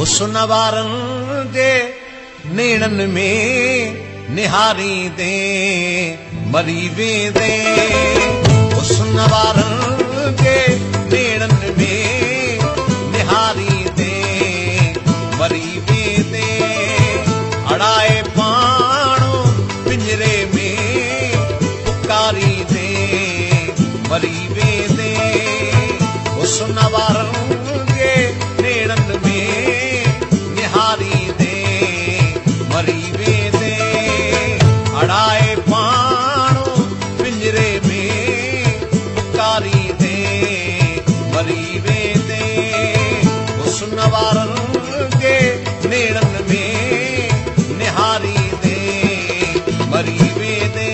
सुनवारन जे नेणन में निहारी दे मरी वेंदे सुनवारन जे नेणन में निहारी दे मरी वेंदे अड़ाए पाणो पिंजरे में पुकारी दे मरी वेंदे सुनवारन जे नेणन में निहारी दे मरी वेंदे अड़ाए पाणो पिंजरे में पुकारी दे मरी वेंदे सुनवारन जे नेणन में निहारी दे मरी वेंदे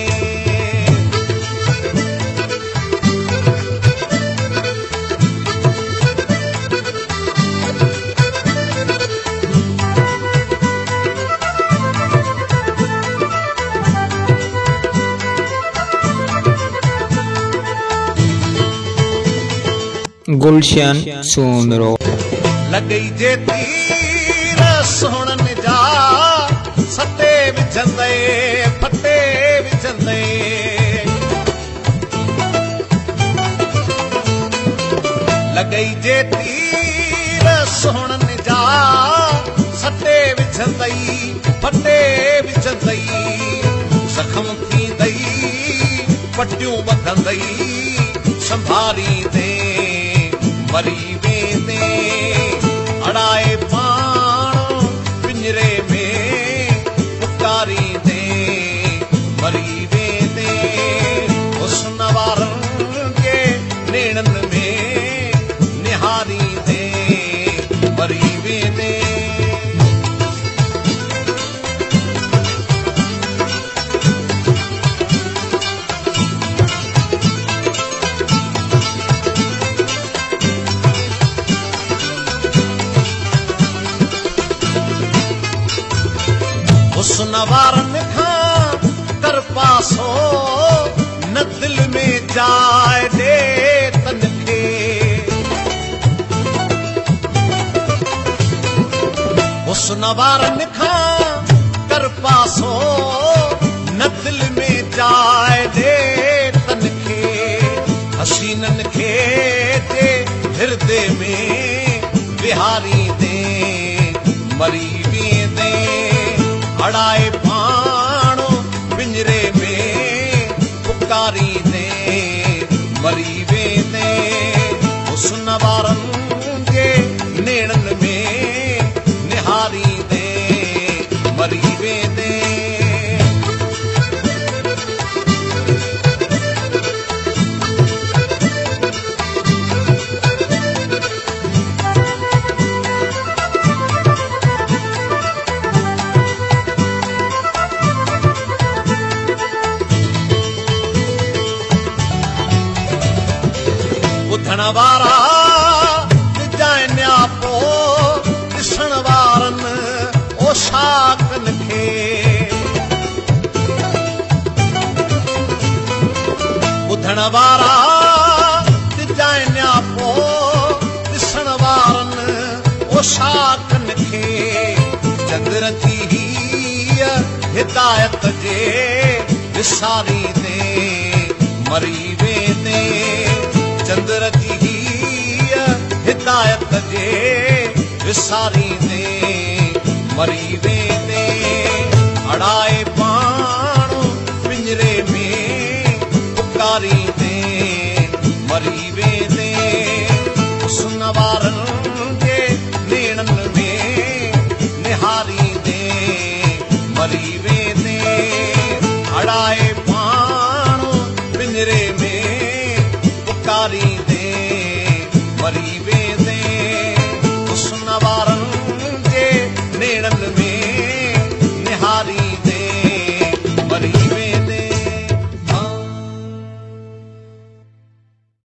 गुलशन सोनरो लगई जे तीर सोहणन जा सटे विझंदे फटे विझंदे लगई जे तीर सोहणन जा सटे विझंदई फटे विझंदई जख्म थींदई पटियूं बधंदई संभारी दे मरी वेंदे अड़ाए पाणो पिंजरे में पुकारी दे मरी वेंदे सुनवारन जे नेणन में निहारी दे मरी वेंदे सुनवारन खां कर पासो न दिल में जाए दे तन खे सुनवारन खां कर पासो न दिल में जाए दे तन खे हसीनन खे जे हृदय में विहारी दे मरी वेंदे अड़ाए पाणो पिंजरे में पुकारी दे मरी वेंदे सुनवारन जे नेणन में निहारी दे मरी वेंदे ॿुधण वारा ॼाण्या पोइ ॾिसण वारनि ओशाकनि खे ॿुधण वारा ॼाण्या पोइ ॾिसण वारनि ओशाकनि खे चंद्र जी हीअ हिदायत जे विसारी दे मरी वेंदे चंद्र जी हीअ हिदायत जे विसारी दे मरी वेंदे अड़ाए पाणो पिंजरे में पुकारी दे मरी वेंदे सुनवारन जे नेणन में निहारी दे मरी वेंदे अड़ाए